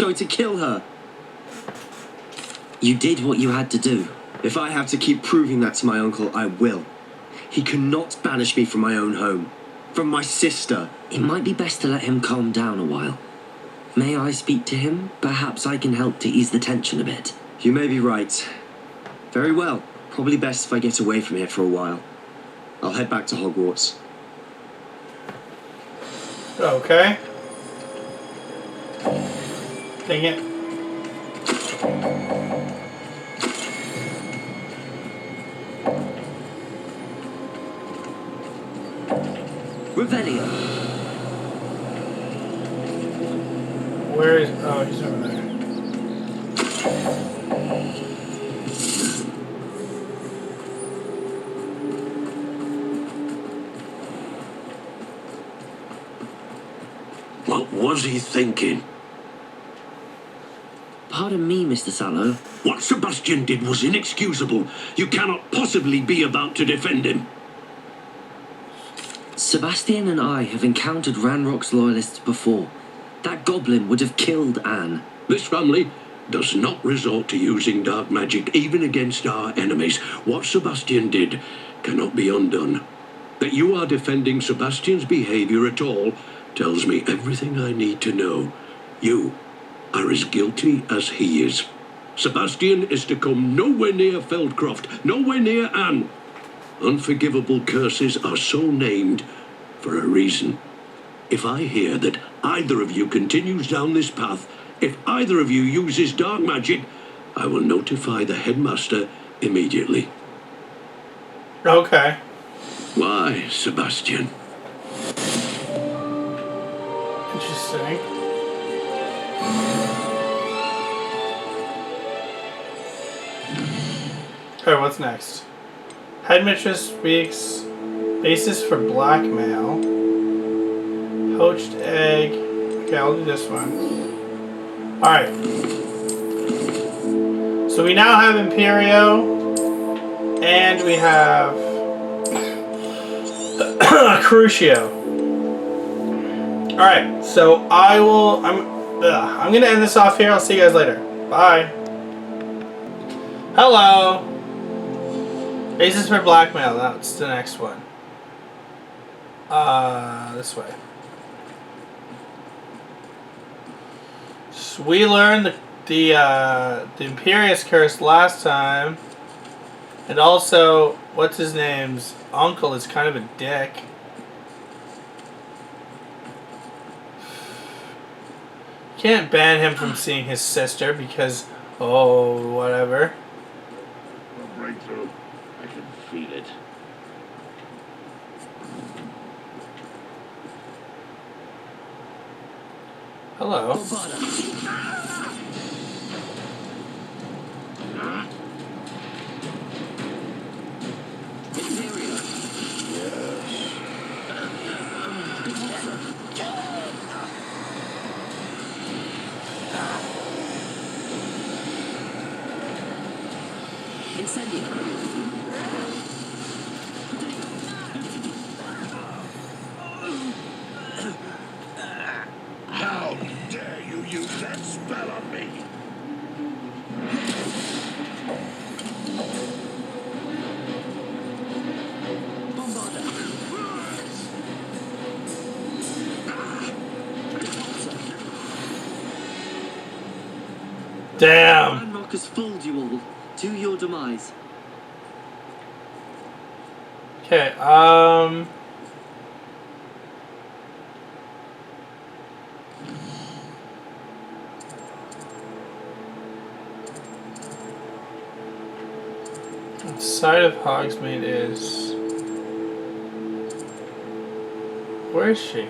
going to kill her. You did what you had to do. If I have to keep proving that to my uncle, I will. He cannot banish me from my own home. From my sister. It might be best to let him calm down a while. May I speak to him? Perhaps I can help to ease the tension a bit. You may be right. Very well. Probably best if I get away from here for a while. I'll head back to Hogwarts. Okay. Dang it. Revelio. Where is... Oh, he's over there. What was he thinking? Pardon me, Mr. Sallow. What Sebastian did was inexcusable. You cannot possibly be about to defend him. Sebastian and I have encountered Ranrock's loyalists before. That goblin would have killed Anne. This family does not resort to using dark magic even against our enemies. What Sebastian did cannot be undone. That you are defending Sebastian's behavior at all tells me everything I need to know. You are as guilty as he is. Sebastian is to come nowhere near Feldcroft, nowhere near Anne. Unforgivable curses are so named for a reason. If I hear that either of you continues down this path, if either of you uses dark magic, I will notify the headmaster immediately. Okay. Why, Sebastian? Interesting. Alright, what's next? Headmistress speaks basis for blackmail. Poached egg. Okay, I'll do this one. Alright. So we now have Imperio. And we have Crucio. Alright, so I'm gonna end this off here. I'll see you guys later. Bye. Hello. Basis for blackmail. That's the next one. This way. So we learned the Imperious Curse last time, and also what's his name's uncle is kind of a dick. Can't ban him from seeing his sister because, oh, whatever. Breakthrough. I can feel it. Hello. How dare you use that spell on me? Damn. Ranrock has fooled you all. To your demise. Okay, Side of Hogsmeade is... Where is she?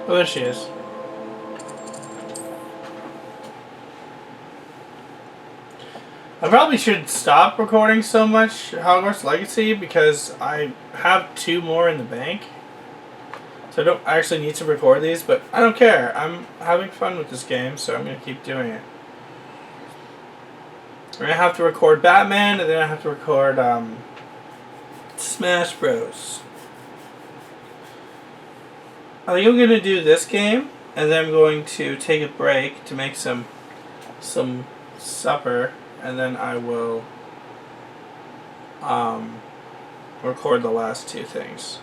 Oh, there she is. I probably should stop recording so much Hogwarts Legacy because I have 2 more in the bank. So I don't actually need to record these, but I don't care. I'm having fun with this game, so I'm going to keep doing it. I'm going to have to record Batman, and then I have to record Smash Bros. I think I'm going to do this game, and then I'm going to take a break to make some supper, and then I will record the last 2 things.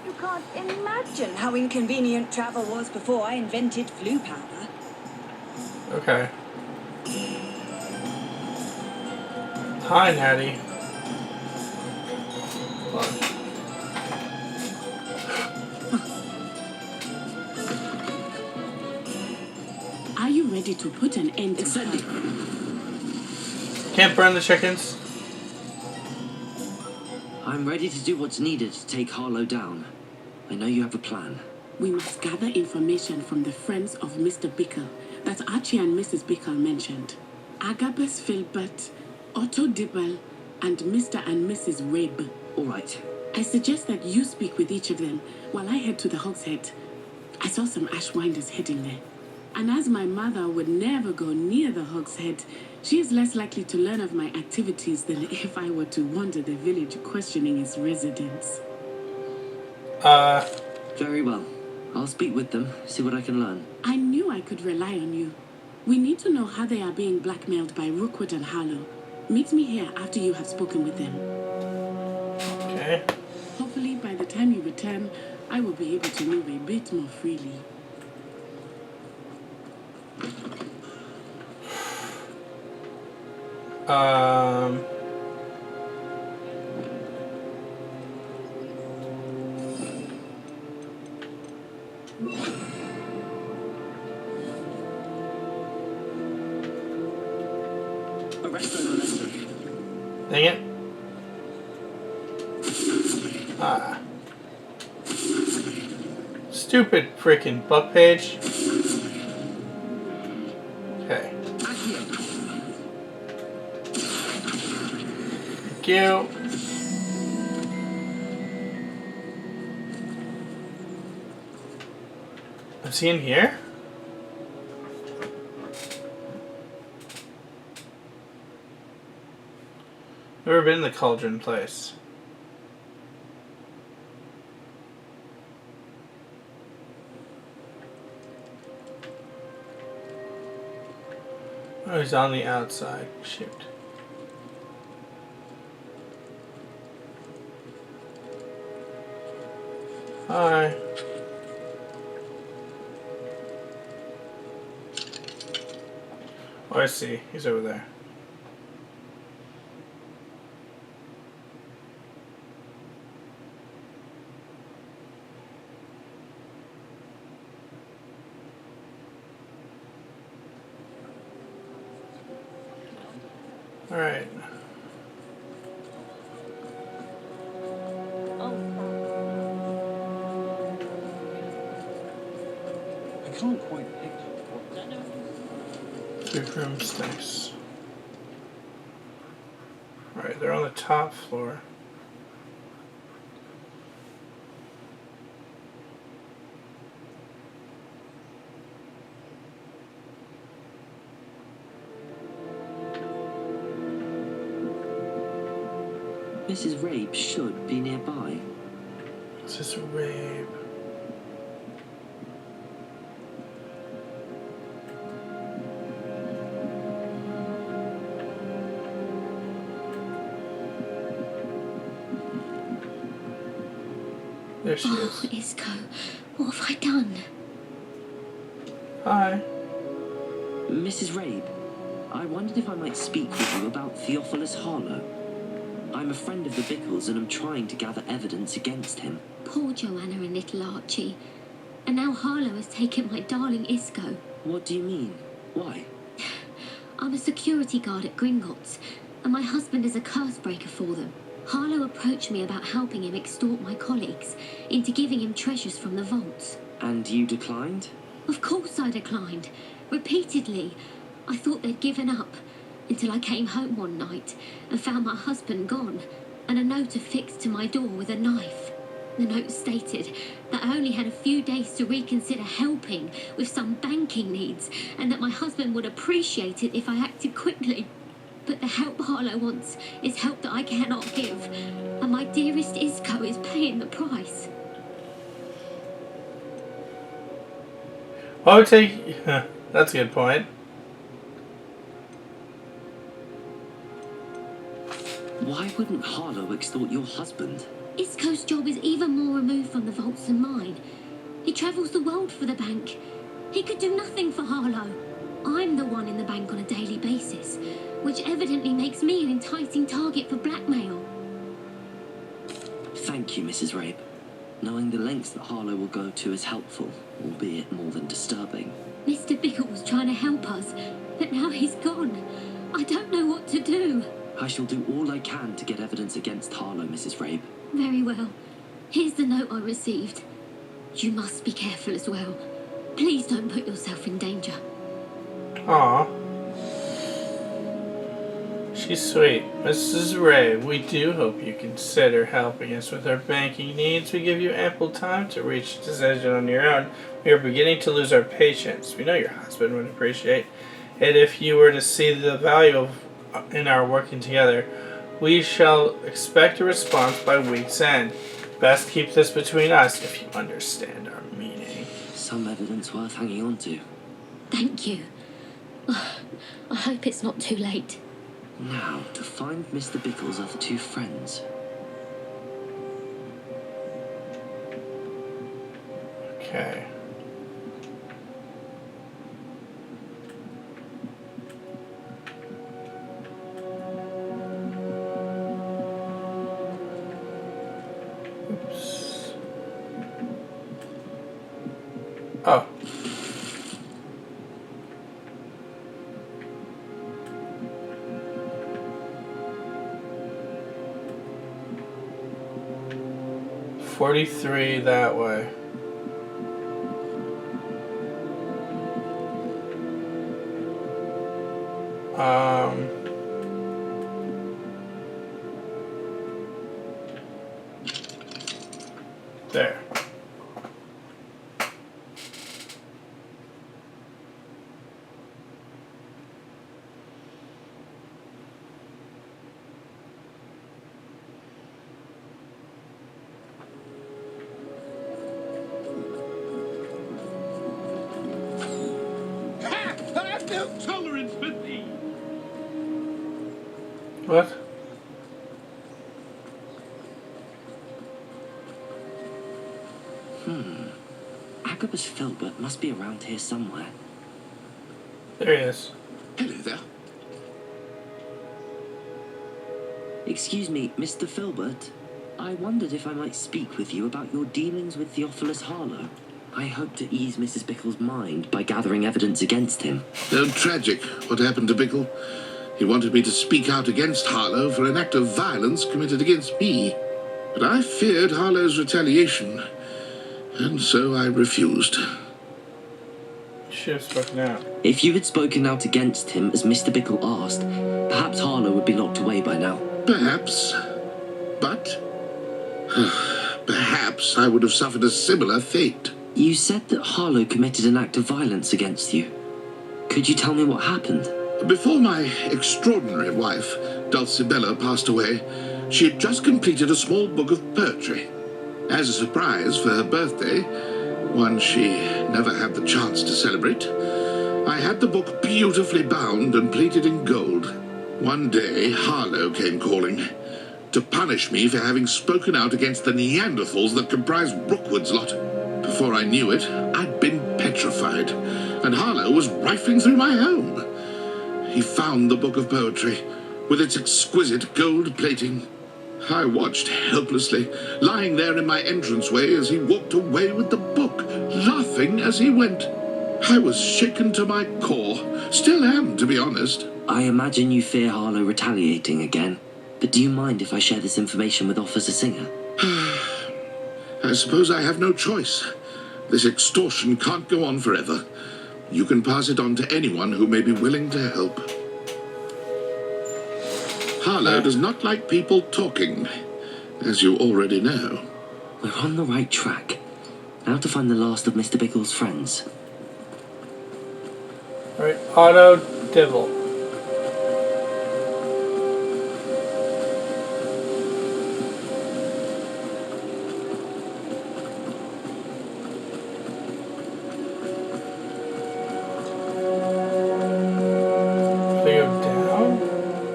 You can't imagine how inconvenient travel was before I invented flu powder. Okay. Hi, Natty. Hold on. Are you ready to put an end to Incendio. Can't burn the chickens. I'm ready to do what's needed to take Harlow down. I know you have a plan. We must gather information from the friends of Mr. Bickle that Archie and Mrs. Bickle mentioned. Agabus Filbert, Otto Dibble, and Mr. and Mrs. Rabe. All right. I suggest that you speak with each of them while I head to the Hogshead. I saw some Ashwinders heading there. And as my mother would never go near the Hogshead, she is less likely to learn of my activities than if I were to wander the village questioning its residents. Very well. I'll speak with them, see what I can learn. I knew I could rely on you. We need to know how they are being blackmailed by Rookwood and Harlow. Meet me here after you have spoken with them. Okay. Hopefully, by the time you return, I will be able to move a bit more freely. Arresto Molesto. Dang it. Stupid freaking book page. Okay. Thank you. Is he in here? Never been in the Cauldron place. Oh, he's on the outside. Shoot. Hi. Oh, I see. He's over there. All right. I can't quite picture what. 3 broomsticks. All right, they're on the top floor. Mrs. Rabe should be nearby. This is Rabe. There she Oh, is. Isco, what have I done? Hi. Mrs. Rabe, I wondered if I might speak with you about Theophilus Harlow. I'm a friend of the Bickles and I'm trying to gather evidence against him. Poor Joanna and little Archie. And now Harlow has taken my darling Isco. What do you mean? Why? I'm a security guard at Gringotts, and my husband is a curse breaker for them. Harlow approached me about helping him extort my colleagues into giving him treasures from the vaults. And you declined? Of course I declined. Repeatedly. I thought they'd given up. Until I came home one night and found my husband gone and a note affixed to my door with a knife. The note stated that I only had a few days to reconsider helping with some banking needs and that my husband would appreciate it if I acted quickly. But the help Harlow wants is help that I cannot give, and my dearest Isco is paying the price. What would take... That's a good point. Why wouldn't Harlow extort your husband? Isco's job is even more removed from the vaults than mine. He travels the world for the bank. He could do nothing for Harlow. I'm the one in the bank on a daily basis, which evidently makes me an enticing target for blackmail. Thank you, Mrs. Rabe. Knowing the lengths that Harlow will go to is helpful, albeit more than disturbing. Mr. Bickle was trying to help us, but now he's gone. I don't know what to do. I shall do all I can to get evidence against Harlow, Mrs. Rabe. Very well. Here's the note I received. You must be careful as well. Please don't put yourself in danger. Aw. She's sweet. Mrs. Ray, we do hope you consider helping us with our banking needs. We give you ample time to reach a decision on your own. We are beginning to lose our patience. We know your husband would appreciate it if you were to see the value in our working together. We shall expect a response by week's end. Best keep this between us if you understand our meaning. Some evidence worth hanging on to. Thank you. I hope it's not too late. Now, to find Mr. Bickle's other two friends. Okay. Oops. Oh. $43 that way. There. I have no tolerance for thee. What? Agabus Filbert must be around here somewhere. There he is. Hello there. Excuse me, Mr. Filbert. I wondered if I might speak with you about your dealings with Theophilus Harlow. I hope to ease Mrs. Bickle's mind by gathering evidence against him. Oh, tragic. What happened to Bickle? He wanted me to speak out against Harlow for an act of violence committed against me. But I feared Harlow's retaliation, and so I refused. Should have spoken out. If you had spoken out against him as Mr. Bickle asked, perhaps Harlow would be locked away by now. Perhaps. But perhaps I would have suffered a similar fate. You said that Harlow committed an act of violence against you. Could you tell me what happened? Before my extraordinary wife, Dulcibella, passed away, she had just completed a small book of poetry. As a surprise for her birthday, one she never had the chance to celebrate, I had the book beautifully bound and plated in gold. One day, Harlow came calling to punish me for having spoken out against the Neanderthals that comprised Rookwood's lot. Before I knew it, I'd been petrified, and Harlow was rifling through my home. He found the book of poetry, with its exquisite gold plating. I watched helplessly, lying there in my entranceway as he walked away with the book, laughing as he went. I was shaken to my core, still am, to be honest. I imagine you fear Harlow retaliating again, but do you mind if I share this information with Officer Singer? I suppose I have no choice. This extortion can't go on forever. You can pass it on to anyone who may be willing to help. Harlow does not like people talking, as you already know. We're on the right track. Now to find the last of Mr. Bickle's friends. Alright, Auto Dibble.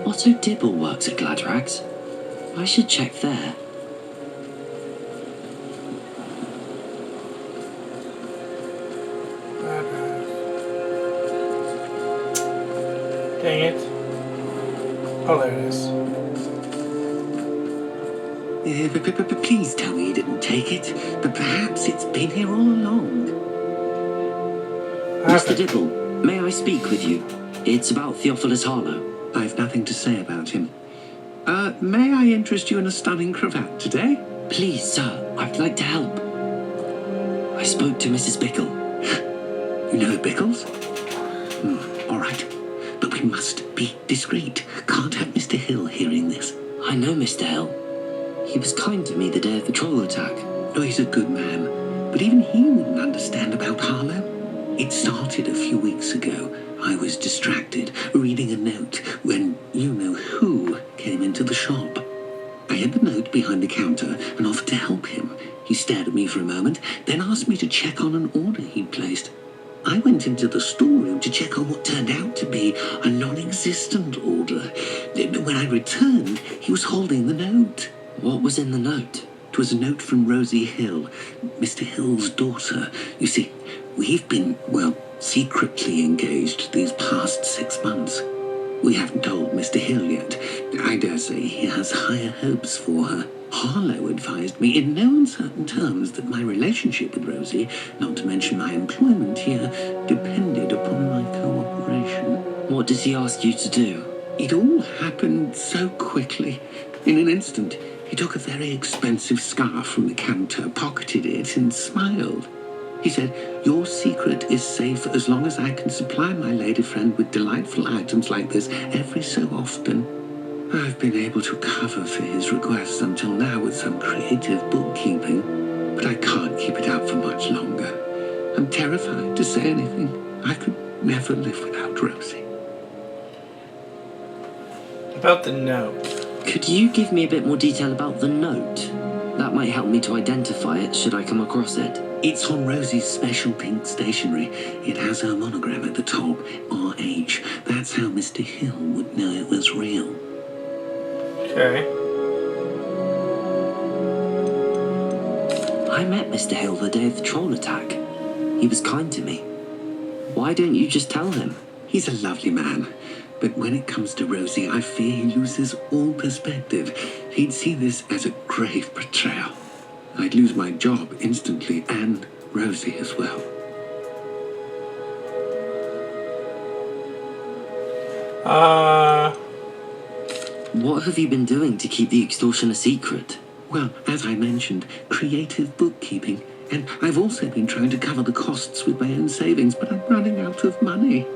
Otto Dibble works at Gladrags. I should check there. Dang it. Oh, there it is. Please tell me you didn't take it, but perhaps it's been here all along. Mr. Dibble, may I speak with you? It's about Theophilus Harlow. I've nothing to say about him. May I interest you in a stunning cravat today? Please, sir, I'd like to help. I spoke to Mrs. Bickle. You know Bickles? All right. But we must be discreet. Can't have Mr. Hill hearing this. I know Mr. Hill. He was kind to me the day of the troll attack. Oh, he's a good man. But even he wouldn't understand about Harlow. It started a few weeks ago. I was distracted, reading a note, when you-know-who came into the shop. I had the note behind the counter and offered to help him. He stared at me for a moment, then asked me to check on an order he'd placed. I went into the storeroom to check on what turned out to be a non-existent order. When I returned, he was holding the note. What was in the note? It was a note from Rosie Hill, Mr. Hill's daughter. You see, we've been, secretly engaged these past 6 months. We haven't told Mr. Hill yet. I dare say he has higher hopes for her. Harlow advised me in no uncertain terms that my relationship with Rosie, not to mention my employment here, depended upon my cooperation. What does he ask you to do? It all happened so quickly. In an instant, he took a very expensive scarf from the counter, pocketed it, and smiled. He said, "Your secret is safe as long as I can supply my lady friend with delightful items like this every so often." I've been able to cover for his requests until now with some creative bookkeeping, but I can't keep it up for much longer. I'm terrified to say anything. I could never live without Rosie. About the note. Could you give me a bit more detail about the note? That might help me to identify it should I come across it. It's on Rosie's special pink stationery. It has her monogram at the top, RH. That's how Mr. Hill would know it was real. Okay. I met Mr. Hill the day of the troll attack. He was kind to me. Why don't you just tell him? He's a lovely man. But when it comes to Rosie, I fear he loses all perspective. He'd see this as a grave betrayal. I'd lose my job instantly, and Rosie as well. What have you been doing to keep the extortion a secret? Well, as I mentioned, creative bookkeeping. And I've also been trying to cover the costs with my own savings, but I'm running out of money.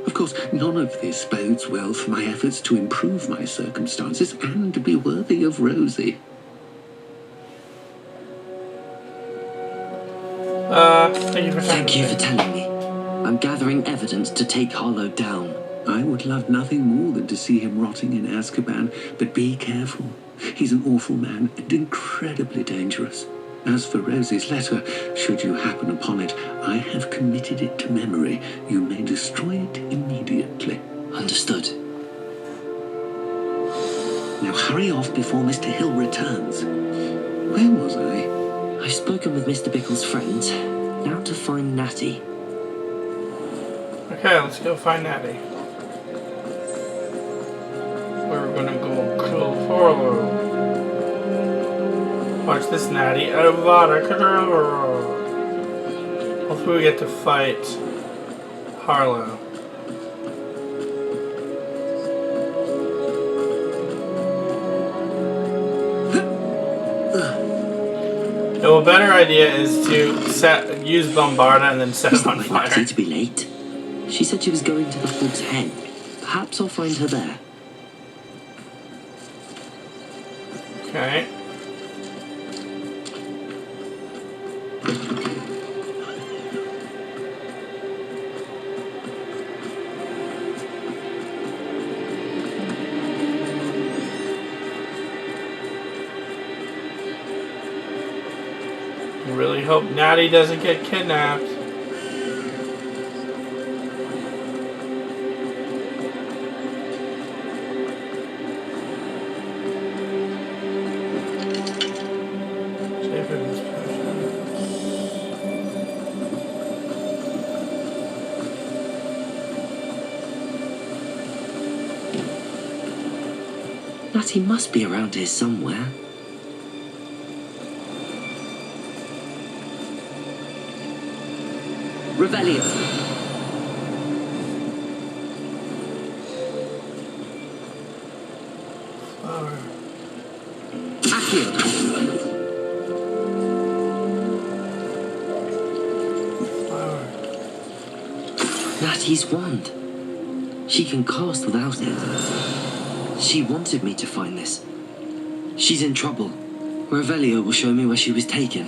Of course, none of this bodes well for my efforts to improve my circumstances and to be worthy of Rosie. Thank you for telling me. I'm gathering evidence to take Harlow down. I would love nothing more than to see him rotting in Azkaban, but be careful. He's an awful man and incredibly dangerous. As for Rosie's letter, should you happen upon it, I have committed it to memory. You may destroy it immediately. Understood. Now hurry off before Mr. Hill returns. Where was I? I've spoken with Mr. Bickle's friend. Now to find Natty. Okay, let's go find Natty. We're gonna go kill Harlow. Watch this, Natty. Avada Kedavra. Hopefully we get to fight Harlow. No, a better idea is to use Bombarda and then set Is it that on my fire. Natty to be late? She said she was going to the Hog's Head. Perhaps I'll find her there. Okay. I really hope Natty doesn't get kidnapped. Natty must be around here somewhere. Revelio. Accio. Natty's wand. She can cast without it. She wanted me to find this. She's in trouble. Revelio will show me where she was taken.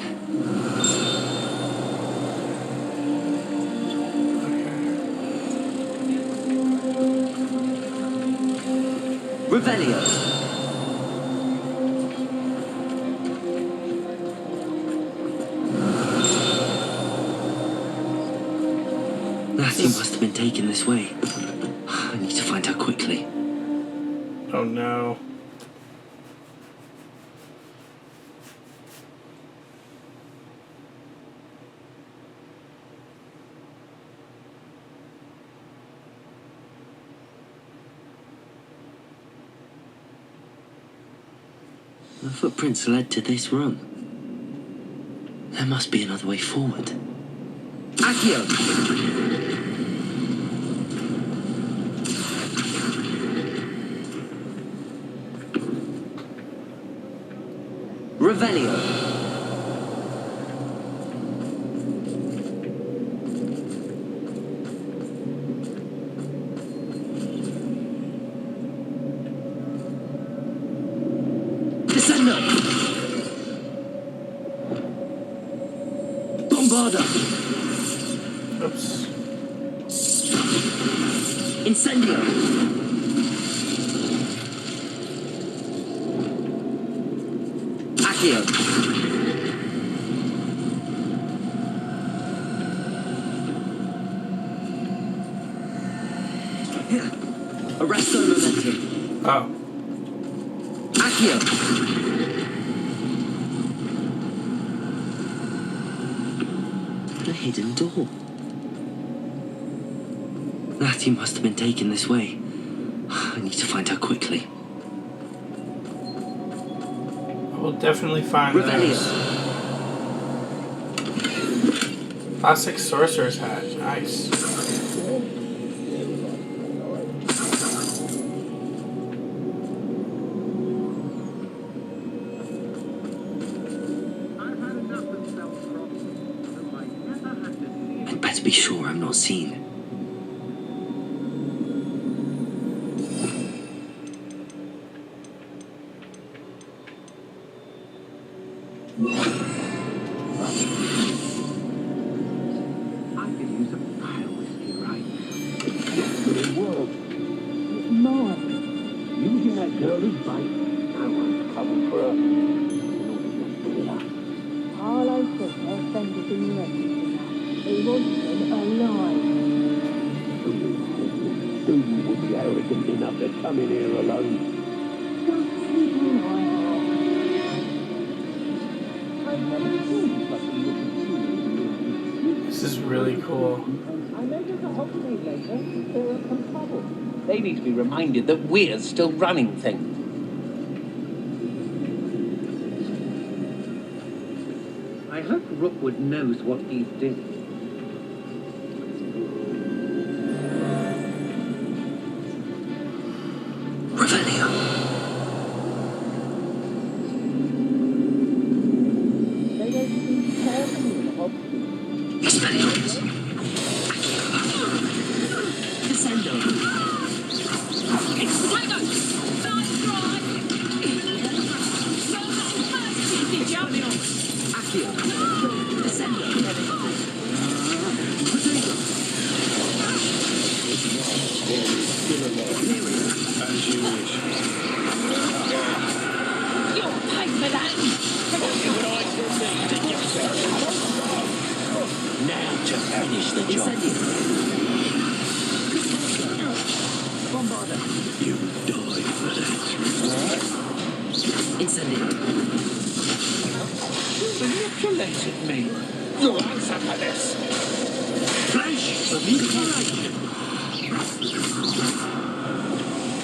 Revelio. Natty must have been taken this way. I need to find her quickly. Oh no. The footprints led to this room. There must be another way forward. Accio! Revelio. Descendo. Bombarda. Oops. Incendio. Accio. Arresto momentum. Oh. Accio. The hidden door. Natty must have been taken this way. I need to find her quickly. We'll definitely find Revelio. those. Classic sorcerer's hat. Nice. I'd better be sure I'm not seen. This is really cool. They need to be reminded that we're still running things. I hope Rookwood knows what he's doing. Revelio. Now to finish the job. Bombarder. You die for that. Incendio. You manipulated me. You'll answer for this. Flash of inspiration.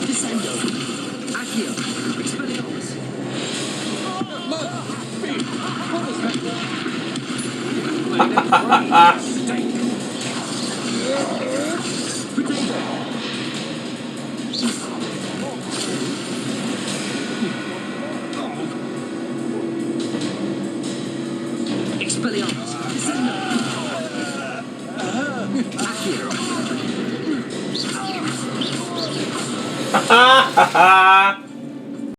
Descendo. Accio. Expelliarmus. Expelliarmus. Descendo. Accio. Ha ha ha!